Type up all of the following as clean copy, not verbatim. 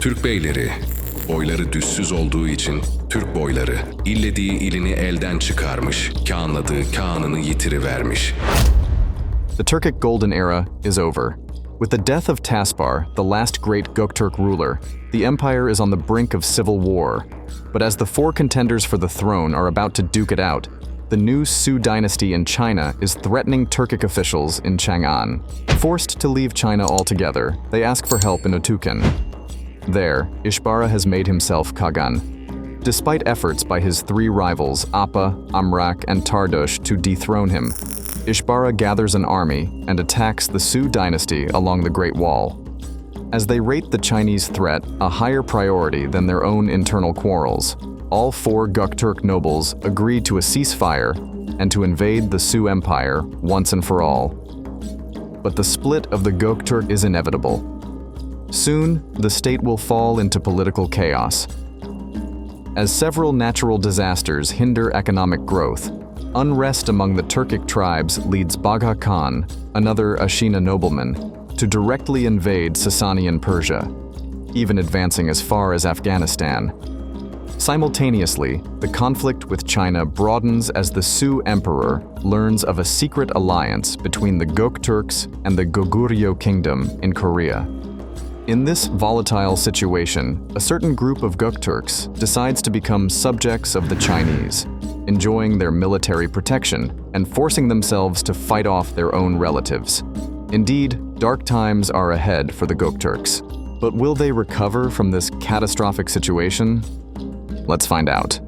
Türk beyleri, boyları düzsüz olduğu için Türk boyları, illediği ilini elden çıkarmış, kağanladığı kağanını yitirivermiş. The Turkic Golden Era is over. With the death of Taspar, the last great Göktürk ruler, the empire is on the brink of civil war. But as the four contenders for the throne are about to duke it out, the new Sue Dynasty in China is threatening Turkic officials in Chang'an. Forced to leave China altogether, they ask for help in Ötüken. There, Ishbara has made himself Khagan. Despite efforts by his three rivals, Apa, Amrak and Tardush, to dethrone him, Ishbara gathers an army and attacks the Sue Dynasty along the Great Wall. As they rate the Chinese threat a higher priority than their own internal quarrels, all four Göktürk nobles agreed to a ceasefire and to invade the Sue Empire once and for all. But the split of the Göktürk is inevitable. Soon, the state will fall into political chaos. As several natural disasters hinder economic growth, unrest among the Turkic tribes leads Bagha Khan, another Ashina nobleman, to directly invade Sassanian Persia, even advancing as far as Afghanistan. Simultaneously, the conflict with China broadens as the Sue emperor learns of a secret alliance between the Göktürks and the Goguryo kingdom in Korea. In this volatile situation, a certain group of Göktürks decides to become subjects of the Chinese, enjoying their military protection and forcing themselves to fight off their own relatives. Indeed, dark times are ahead for the Göktürks. But will they recover from this catastrophic situation? Let's find out.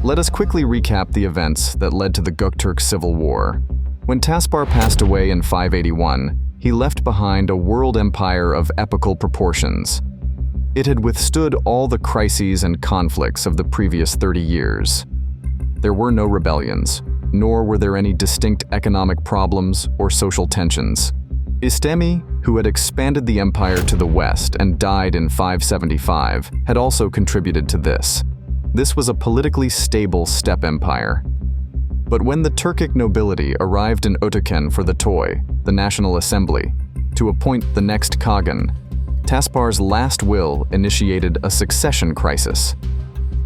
Let us quickly recap the events that led to the Göktürk Civil War. When Taspar passed away in 581, he left behind a world empire of epical proportions. It had withstood all the crises and conflicts of the previous 30 years. There were no rebellions, nor were there any distinct economic problems or social tensions. Istemi, who had expanded the empire to the west and died in 575, had also contributed to this. This was a politically stable steppe empire. But when the Turkic nobility arrived in Ötüken for the toy, the National Assembly, to appoint the next Khagan, Taspar's last will initiated a succession crisis.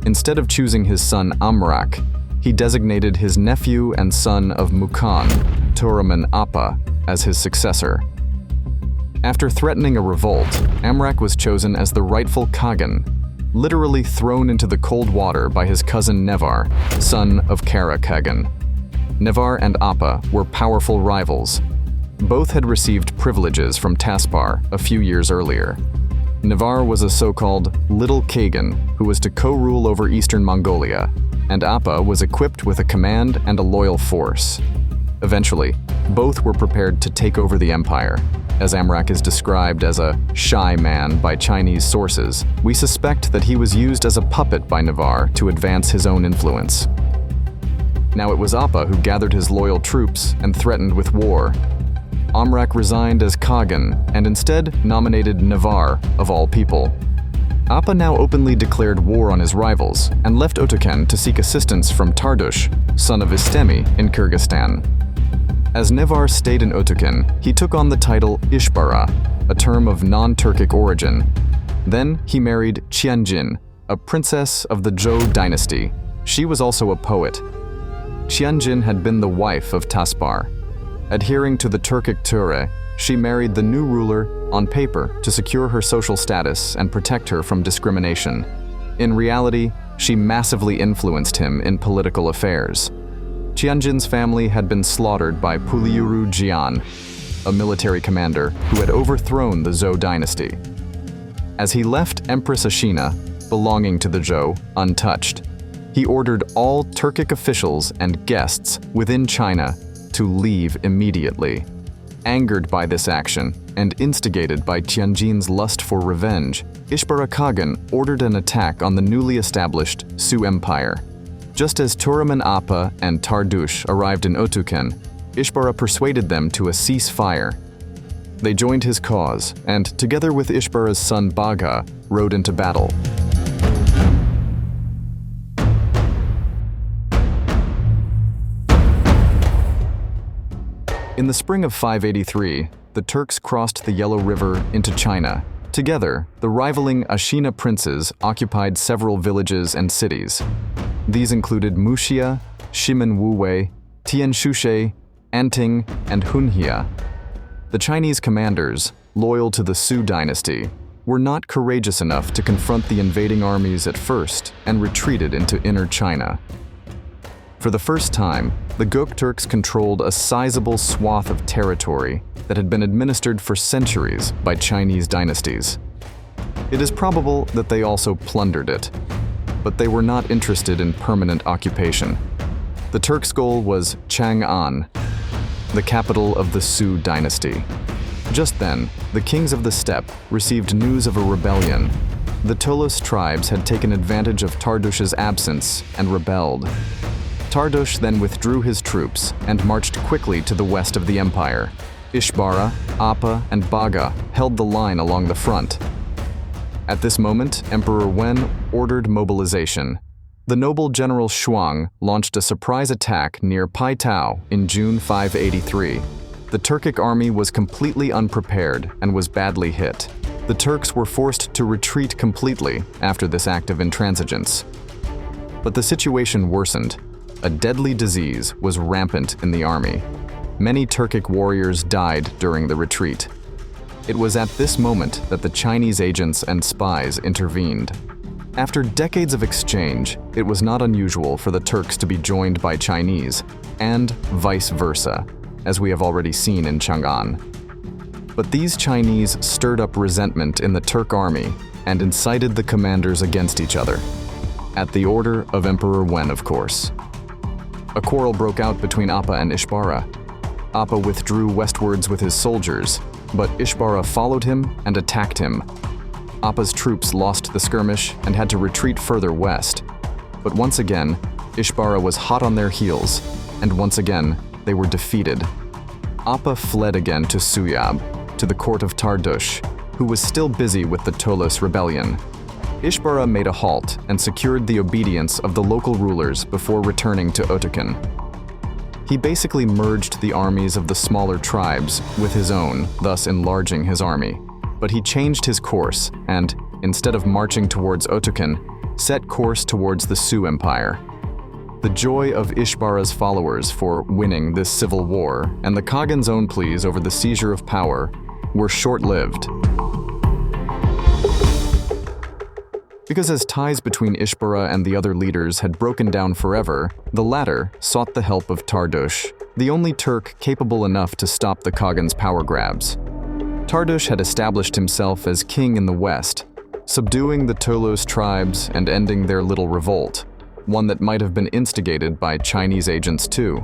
Instead of choosing his son Amrak, he designated his nephew and son of Mukan, Turman Apa, as his successor. After threatening a revolt, Amrak was chosen as the rightful Khagan, literally thrown into the cold water by his cousin Nevar, son of Kara Khagan. Nevar and Apa were powerful rivals. Both had received privileges from Taspar a few years earlier. Nevar was a so-called Little Khagan who was to co-rule over eastern Mongolia, and Apa was equipped with a command and a loyal force. Eventually, both were prepared to take over the empire. As Amrak is described as a shy man by Chinese sources, we suspect that he was used as a puppet by Nevar to advance his own influence. Now it was Apa who gathered his loyal troops and threatened with war. Amrak resigned as Khagan and instead nominated Nevar, of all people. Apa now openly declared war on his rivals and left Ötüken to seek assistance from Tardush, son of Istemi, in Kyrgyzstan. As Nevar stayed in Ötüken, he took on the title Ishbara, a term of non-Turkic origin. Then he married Tianjin, a princess of the Zhou dynasty. She was also a poet. Tianjin had been the wife of Taspar. Adhering to the Turkic Ture, she married the new ruler on paper to secure her social status and protect her from discrimination. In reality, she massively influenced him in political affairs. Tianjin's family had been slaughtered by Puliuru Jian, a military commander who had overthrown the Zhou dynasty. As he left Empress Ashina, belonging to the Zhou, untouched, he ordered all Turkic officials and guests within China to leave immediately. Angered by this action, and instigated by Tianjin's lust for revenge, Ishbara Khagan ordered an attack on the newly established Sue Empire. Just as Turman Apa and Tardush arrived in Ötüken, Ishbara persuaded them to a ceasefire. They joined his cause, and together with Ishbara's son Bagha, rode into battle. In the spring of 583, the Turks crossed the Yellow River into China. Together, the rivaling Ashina princes occupied several villages and cities. These included Muxia, Shimen-Wuwei, Tianshushe, Anting, and Hunhia. The Chinese commanders, loyal to the Sue Dynasty, were not courageous enough to confront the invading armies at first and retreated into inner China. For the first time, the Göktürks controlled a sizable swath of territory that had been administered for centuries by Chinese dynasties. It is probable that they also plundered it, but they were not interested in permanent occupation. The Turks' goal was Chang'an, the capital of the Sue Dynasty. Just then, the kings of the steppe received news of a rebellion. The Tolos tribes had taken advantage of Tardush's absence and rebelled. Tardush then withdrew his troops and marched quickly to the west of the empire. Ishbara, Appa, and Bagha held the line along the front. At this moment, Emperor Wen ordered mobilization. The noble general Shuang launched a surprise attack near Paitao in June 583. The Turkic army was completely unprepared and was badly hit. The Turks were forced to retreat completely after this act of intransigence. But the situation worsened. A deadly disease was rampant in the army. Many Turkic warriors died during the retreat. It was at this moment that the Chinese agents and spies intervened. After decades of exchange, it was not unusual for the Turks to be joined by Chinese, and vice versa, as we have already seen in Chang'an. But these Chinese stirred up resentment in the Turk army and incited the commanders against each other. At the order of Emperor Wen, of course. A quarrel broke out between Appa and Ishbara. Appa withdrew westwards with his soldiers, but Ishbara followed him and attacked him. Appa's troops lost the skirmish and had to retreat further west. But once again, Ishbara was hot on their heels, and once again, they were defeated. Appa fled again to Suyab, to the court of Tardush, who was still busy with the Tolos rebellion. Ishbara made a halt and secured the obedience of the local rulers before returning to Ötüken. He basically merged the armies of the smaller tribes with his own, thus enlarging his army. But he changed his course and, instead of marching towards Ötüken, set course towards the Sue Empire. The joy of Ishbara's followers for winning this civil war and the Khagan's own pleas over the seizure of power were short-lived. Because as ties between Ishbara and the other leaders had broken down forever, the latter sought the help of Tardush, the only Turk capable enough to stop the Khagan's power grabs. Tardush had established himself as king in the west, subduing the Tolos tribes and ending their little revolt, one that might have been instigated by Chinese agents too.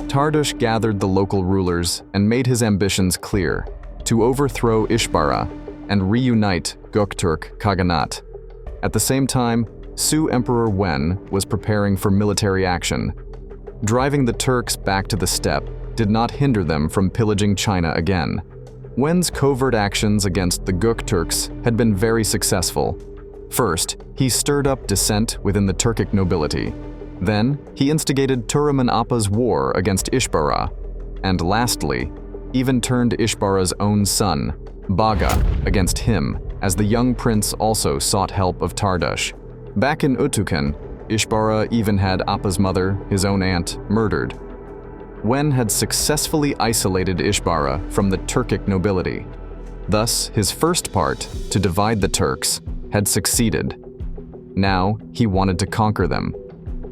Tardush gathered the local rulers and made his ambitions clear, to overthrow Ishbara and reunite Göktürk Khaganate. At the same time, Sue Emperor Wen was preparing for military action. Driving the Turks back to the steppe did not hinder them from pillaging China again. Wen's covert actions against the Göktürks had been very successful. First, he stirred up dissent within the Turkic nobility. Then, he instigated Turaman Appa's war against Ishbara. And lastly, even turned Ishbara's own son, Bagha, against him, as the young prince also sought help of Tardush. Back in Ötüken, Ishbara even had Appa's mother, his own aunt, murdered. Wen had successfully isolated Ishbara from the Turkic nobility. Thus, his first part, to divide the Turks, had succeeded. Now, he wanted to conquer them.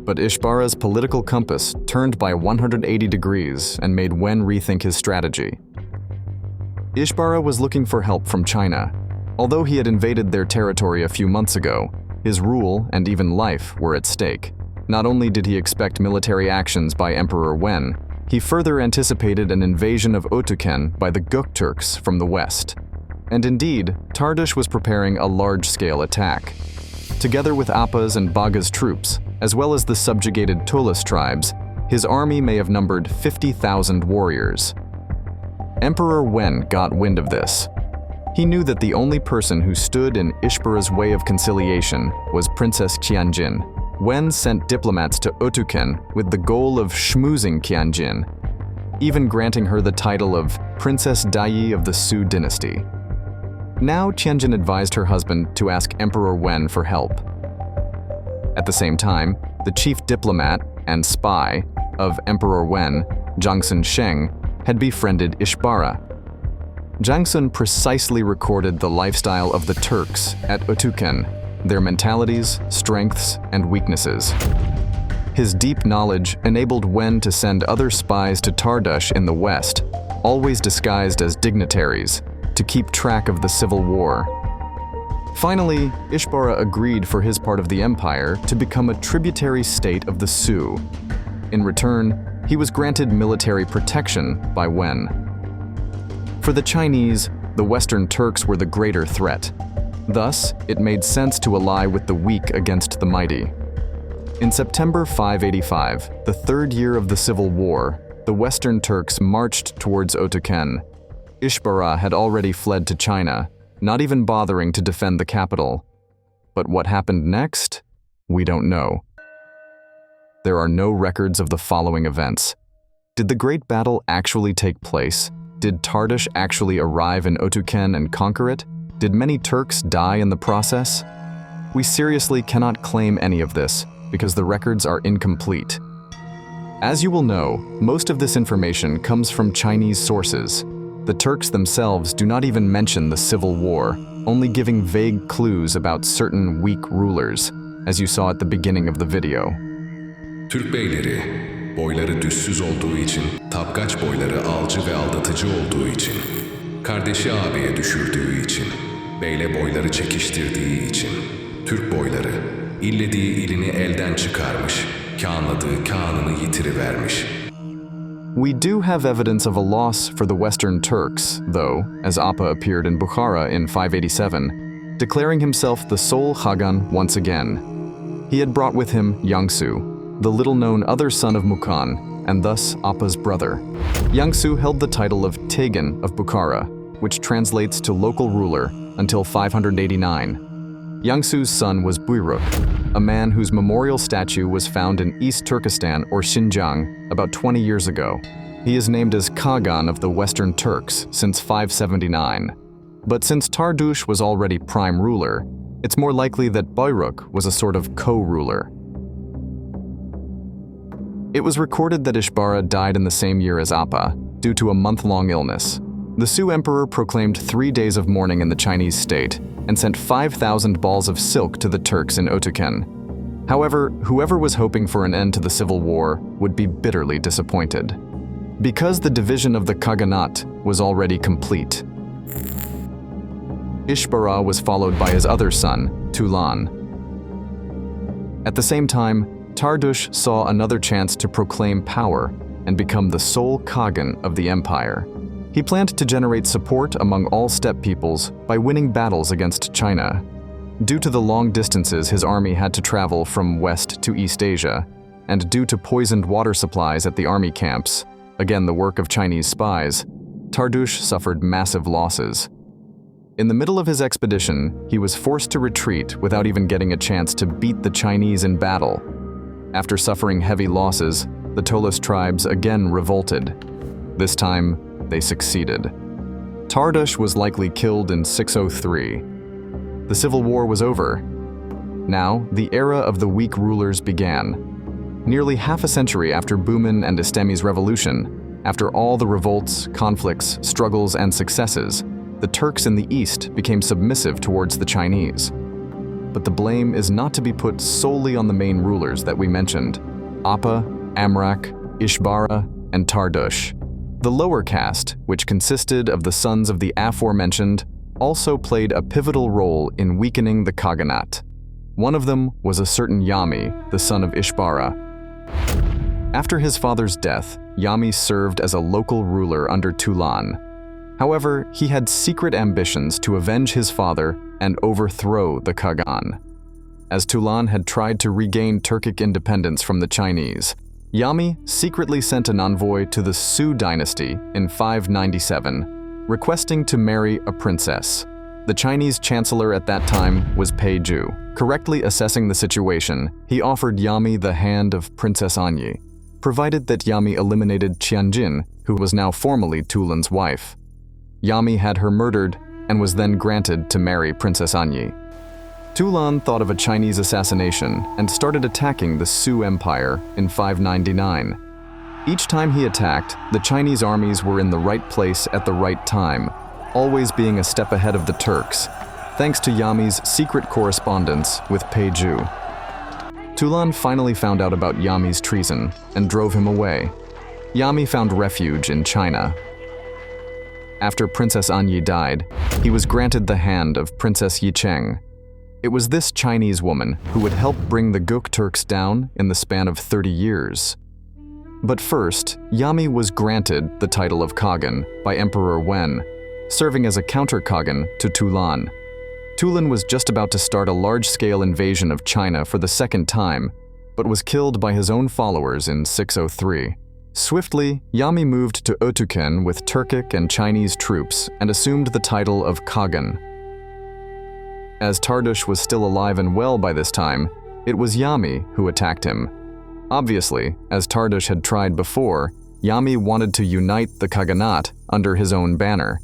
But Ishbara's political compass turned by 180 degrees and made Wen rethink his strategy. Ishbara was looking for help from China. Although he had invaded their territory a few months ago, his rule and even life were at stake. Not only did he expect military actions by Emperor Wen, he further anticipated an invasion of Ötüken by the Göktürks from the west. And indeed, Tardush was preparing a large-scale attack. Together with Appa's and Bagha's troops, as well as the subjugated Tolos tribes, His army may have numbered 50,000 warriors. Emperor Wen got wind of this. He knew that the only person who stood in Ishbara's way of conciliation was Princess Qianjin. Wen sent diplomats to Ötüken with the goal of schmoozing Qianjin, even granting her the title of Princess Dai of the Sue Dynasty. Now Qianjin advised her husband to ask Emperor Wen for help. At the same time, the chief diplomat and spy of Emperor Wen, Jiangsun Sheng, had befriended Ishbara. Jiangsun precisely recorded the lifestyle of the Turks at Ötüken, their mentalities, strengths, and weaknesses. His deep knowledge enabled Wen to send other spies to Tardush in the west, always disguised as dignitaries, to keep track of the civil war. Finally, Ishbara agreed for his part of the empire to become a tributary state of the Sue. In return, he was granted military protection by Wen. For the Chinese, the Western Turks were the greater threat. Thus, it made sense to ally with the weak against the mighty. In September 585, the third year of the Civil War, the Western Turks marched towards Ötüken. Ishbara had already fled to China, not even bothering to defend the capital. But what happened next? We don't know. There are no records of the following events. Did the Great Battle actually take place? Did Tardush actually arrive in Ötüken and conquer it? Did many Turks die in the process? We seriously cannot claim any of this because the records are incomplete. As you will know, most of this information comes from Chinese sources. The Turks themselves do not even mention the civil war, only giving vague clues about certain weak rulers, as you saw at the beginning of the video. Türk beyleri, boyları düzsüz olduğu için, tapkaç boyları alcı ve aldatıcı olduğu için, kardeşi ağabeye düşürdüğü için, beyle boyları çekiştirdiği için, Türk boyları, illediği ilini elden çıkarmış, kânladığı kânını yitirivermiş. We do have evidence of a loss for the Western Turks, though, as Apa appeared in Bukhara in 587, declaring himself the sole Khagan once again. He had brought with him Yangsu, the little-known other son of Mukan, and thus Apa's brother. Yangsu held the title of Tegan of Bukhara, which translates to local ruler, until 589. Yangsu's son was Buyruk, a man whose memorial statue was found in East Turkestan or Xinjiang about 20 years ago. He is named as Khagan of the Western Turks since 579. But since Tardush was already prime ruler, it's more likely that Buyruk was a sort of co-ruler. It was recorded that Ishbara died in the same year as Apa, due to a month-long illness. The Sue emperor proclaimed 3 days of mourning in the Chinese state and sent 5,000 balls of silk to the Turks in Ötüken. However, whoever was hoping for an end to the civil war would be bitterly disappointed, because the division of the Khaganate was already complete. Ishbara was followed by his other son, Tulan. At the same time, Tardush saw another chance to proclaim power and become the sole Khagan of the empire. He planned to generate support among all steppe peoples by winning battles against China. Due to the long distances his army had to travel from West to East Asia, and due to poisoned water supplies at the army camps, again the work of Chinese spies, Tardush suffered massive losses. In the middle of his expedition, he was forced to retreat without even getting a chance to beat the Chinese in battle. After suffering heavy losses, the Tolos tribes again revolted. This time, they succeeded. Tardush was likely killed in 603. The civil war was over. Now, the era of the weak rulers began. Nearly half a century after Bumin and Istemi's revolution, after all the revolts, conflicts, struggles, and successes, the Turks in the east became submissive towards the Chinese. But the blame is not to be put solely on the main rulers that we mentioned: Apa, Amrak, Ishbara, and Tardush. The lower caste, which consisted of the sons of the aforementioned, also played a pivotal role in weakening the Khaganate. One of them was a certain Yami, the son of Ishbara. After his father's death, Yami served as a local ruler under Tulan. However, he had secret ambitions to avenge his father and overthrow the Khagan. As Tulan had tried to regain Turkic independence from the Chinese, Yami secretly sent an envoy to the Sue Dynasty in 597, requesting to marry a princess. The Chinese chancellor at that time was Pei Ju. Correctly assessing the situation, he offered Yami the hand of Princess Anyi, provided that Yami eliminated Tianjin, who was now formally Tulan's wife. Yami had her murdered and was then granted to marry Princess Anyi. Tulan thought of a Chinese assassination and started attacking the Sue Empire in 599. Each time he attacked, the Chinese armies were in the right place at the right time, always being a step ahead of the Turks, thanks to Yami's secret correspondence with Pei Ju. Tulan finally found out about Yami's treason and drove him away. Yami found refuge in China. After Princess Anyi died, he was granted the hand of Princess Yicheng. It was this Chinese woman who would help bring the Göktürks down in the span of 30 years. But first, Yami was granted the title of Khagan by Emperor Wen, serving as a counter-Khagan to Tulan. Tulan was just about to start a large-scale invasion of China for the second time, but was killed by his own followers in 603. Swiftly, Yami moved to Ötüken with Turkic and Chinese troops and assumed the title of Khagan. As Tardush was still alive and well by this time, it was Yami who attacked him. Obviously, as Tardush had tried before, Yami wanted to unite the Khaganate under his own banner.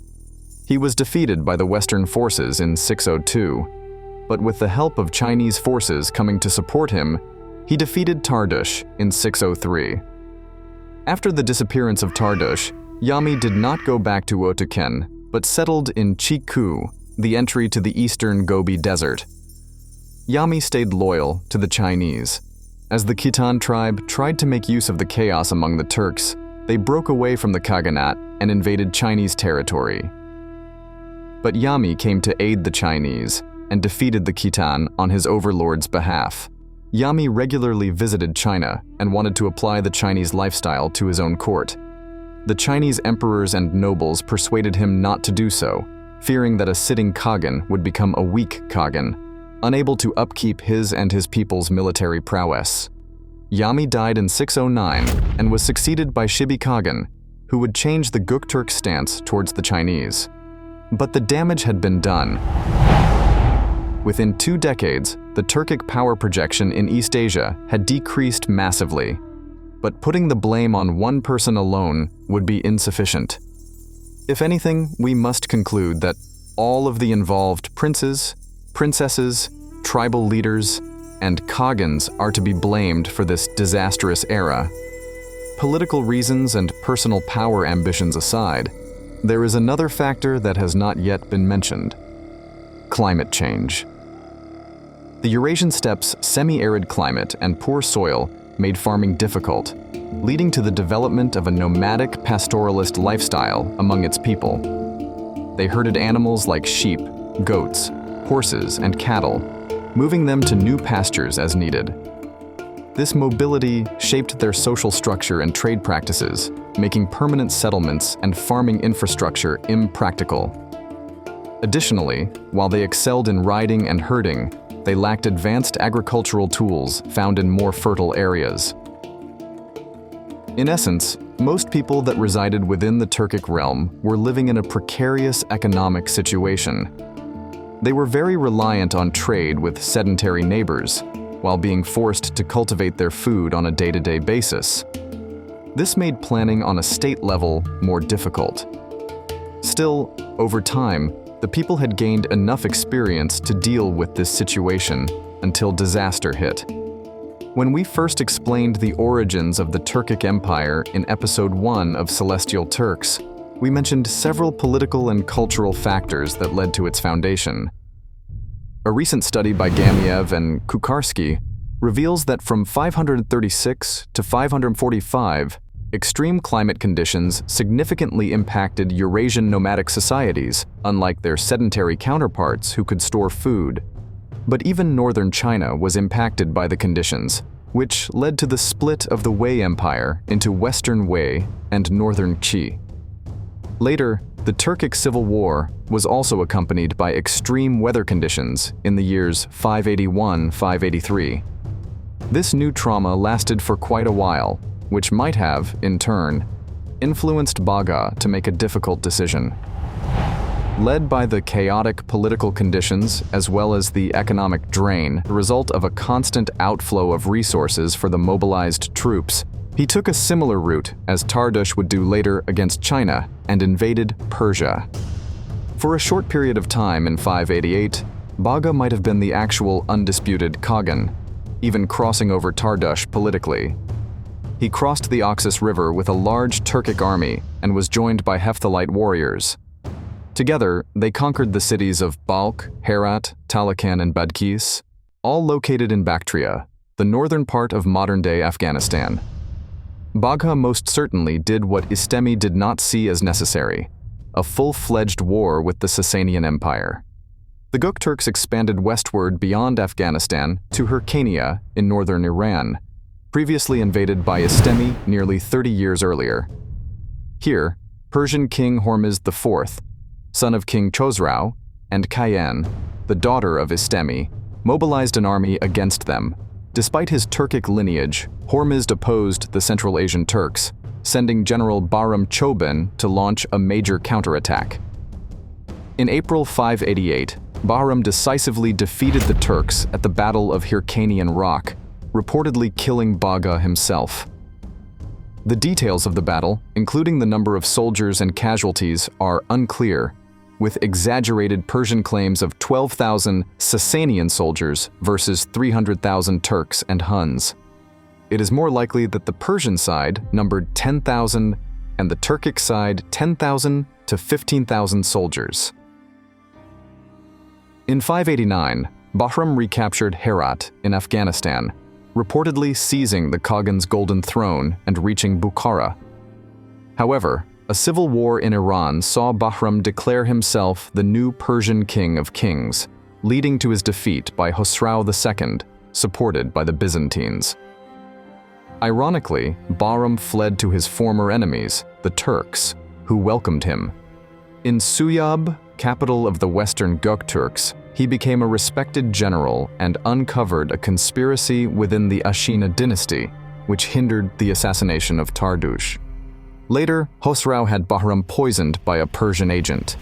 He was defeated by the Western forces in 602, but with the help of Chinese forces coming to support him, he defeated Tardush in 603. After the disappearance of Tardush, Yami did not go back to Ötüken, but settled in Chiku, the entry to the eastern Gobi Desert. Yami stayed loyal to the Chinese. As the Khitan tribe tried to make use of the chaos among the Turks, they broke away from the Khaganate and invaded Chinese territory. But Yami came to aid the Chinese and defeated the Khitan on his overlord's behalf. Yami regularly visited China and wanted to apply the Chinese lifestyle to his own court. The Chinese emperors and nobles persuaded him not to do so, fearing that a sitting Khagan would become a weak Khagan, unable to upkeep his and his people's military prowess. Yami died in 609 and was succeeded by Shibi Khagan, who would change the Göktürk stance towards the Chinese. But the damage had been done. Within 2 decades, the Turkic power projection in East Asia had decreased massively, but putting the blame on one person alone would be insufficient. If anything, we must conclude that all of the involved princes, princesses, tribal leaders, and Khagans are to be blamed for this disastrous era. Political reasons and personal power ambitions aside, there is another factor that has not yet been mentioned: climate change. The Eurasian steppes' semi-arid climate and poor soil made farming difficult, leading to the development of a nomadic pastoralist lifestyle among its people. They herded animals like sheep, goats, horses, and cattle, moving them to new pastures as needed. This mobility shaped their social structure and trade practices, making permanent settlements and farming infrastructure impractical. Additionally, while they excelled in riding and herding, they lacked advanced agricultural tools found in more fertile areas. In essence, most people that resided within the Turkic realm were living in a precarious economic situation. They were very reliant on trade with sedentary neighbors, while being forced to cultivate their food on a day-to-day basis. This made planning on a state level more difficult. Still, over time, the people had gained enough experience to deal with this situation until disaster hit. When we first explained the origins of the Turkic Empire in Episode 1 of Celestial Turks, we mentioned several political and cultural factors that led to its foundation. A recent study by Gamiev and Kukarsky reveals that from 536 to 545, extreme climate conditions significantly impacted Eurasian nomadic societies, unlike their sedentary counterparts who could store food. But even northern China was impacted by the conditions, which led to the split of the Wei Empire into Western Wei and Northern Qi. Later, the Turkic Civil War was also accompanied by extreme weather conditions in the years 581-583. This new trauma lasted for quite a while, which might have, in turn, influenced Bagha to make a difficult decision. Led by the chaotic political conditions as well as the economic drain, the result of a constant outflow of resources for the mobilized troops, he took a similar route as Tardush would do later against China and invaded Persia. For a short period of time in 588, Bagha might have been the actual undisputed Khagan, even crossing over Tardush politically. He crossed the Oxus River with a large Turkic army and was joined by Hephthalite warriors. Together, they conquered the cities of Balkh, Herat, Talokan, and Badghis, all located in Bactria, the northern part of modern-day Afghanistan. Bagha most certainly did what Istemi did not see as necessary, a full-fledged war with the Sassanian Empire. The Göktürks expanded westward beyond Afghanistan to Hyrcania in northern Iran, previously invaded by Istemi nearly 30 years earlier. Here, Persian King Hormizd IV, son of King Chosrau, and Khagan, the daughter of Istemi, mobilized an army against them. Despite his Turkic lineage, Hormizd opposed the Central Asian Turks, sending General Bahram Choban to launch a major counterattack. In April 588, Bahram decisively defeated the Turks at the Battle of Hyrcanian Rock, reportedly killing Bagha himself. The details of the battle, including the number of soldiers and casualties, are unclear, with exaggerated Persian claims of 12,000 Sassanian soldiers versus 300,000 Turks and Huns. It is more likely that the Persian side numbered 10,000 and the Turkic side 10,000 to 15,000 soldiers. In 589, Bahram recaptured Herat in Afghanistan, reportedly seizing the Khagan's golden throne and reaching Bukhara. However, a civil war in Iran saw Bahram declare himself the new Persian king of kings, leading to his defeat by Khosrau II, supported by the Byzantines. Ironically, Bahram fled to his former enemies, the Turks, who welcomed him. In Suyab, capital of the Western Göktürks, he became a respected general and uncovered a conspiracy within the Ashina dynasty, which hindered the assassination of Tardush. Later, Khosrau had Bahram poisoned by a Persian agent.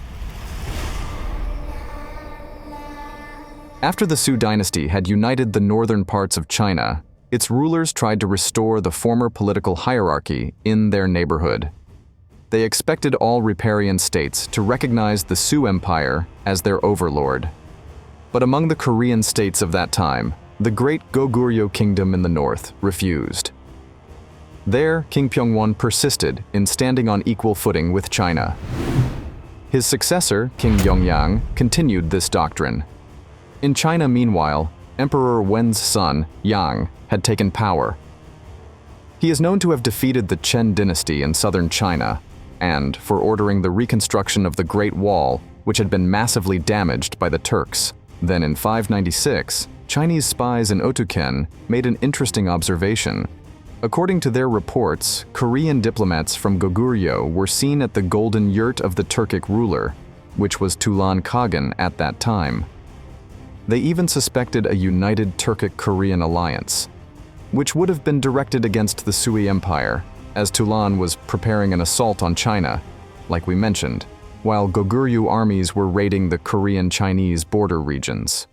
After the Sue Dynasty had united the northern parts of China, its rulers tried to restore the former political hierarchy in their neighborhood. They expected all riparian states to recognize the Sue Empire as their overlord. But among the Korean states of that time, the great Goguryo kingdom in the north refused. There, King Pyongwon persisted in standing on equal footing with China. His successor, King Yongyang, continued this doctrine. In China, meanwhile, Emperor Wen's son, Yang, had taken power. He is known to have defeated the Chen dynasty in southern China, and for ordering the reconstruction of the Great Wall, which had been massively damaged by the Turks. Then in 596, Chinese spies in Ötüken made an interesting observation. According to their reports, Korean diplomats from Goguryo were seen at the golden yurt of the Turkic ruler, which was Tulan Khagan at that time. They even suspected a united Turkic-Korean alliance, which would have been directed against the Sui Empire, as Tulan was preparing an assault on China, like we mentioned, while Goguryo armies were raiding the Korean-Chinese border regions.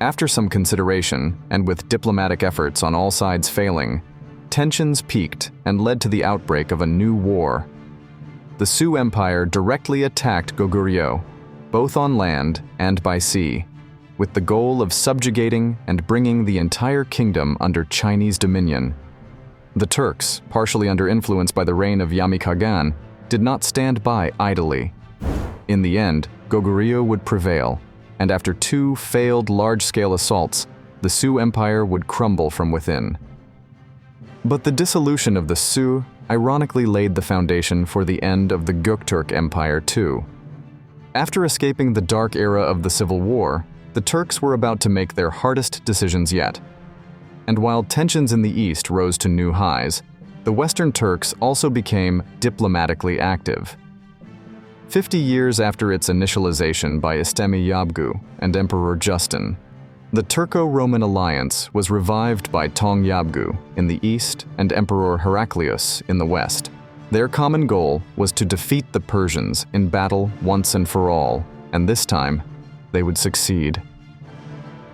After some consideration, and with diplomatic efforts on all sides failing, tensions peaked and led to the outbreak of a new war. The Sue Empire directly attacked Goguryo, both on land and by sea, with the goal of subjugating and bringing the entire kingdom under Chinese dominion. The Turks, partially under influence by the reign of Yami Khagan, did not stand by idly. In the end, Goguryo would prevail, and after two failed large-scale assaults, the Sue Empire would crumble from within. But the dissolution of the Sue ironically laid the foundation for the end of the Göktürk Empire too. After escaping the dark era of the Civil War, the Turks were about to make their hardest decisions yet. And while tensions in the east rose to new highs, the Western Turks also became diplomatically active. 50 years after its initialization by Istemi Yabgu and Emperor Justin, The Turco-Roman alliance was revived by Tong Yabgu in the east and Emperor Heraclius in the west. Their common goal was to defeat the Persians in battle once and for all, and this time, they would succeed.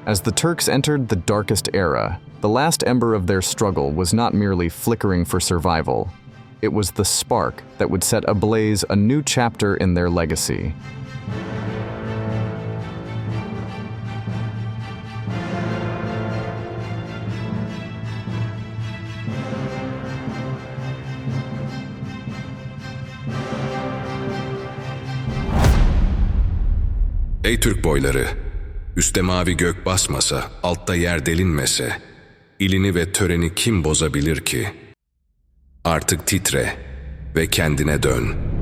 As the Turks entered the darkest era, the last ember of their struggle was not merely flickering for survival. It was the spark that would set ablaze a new chapter in their legacy. Ey Türk boyları! Üste mavi gök basmasa, altta yer delinmese, ilini ve töreni kim bozabilir ki? Artık titre ve kendine dön.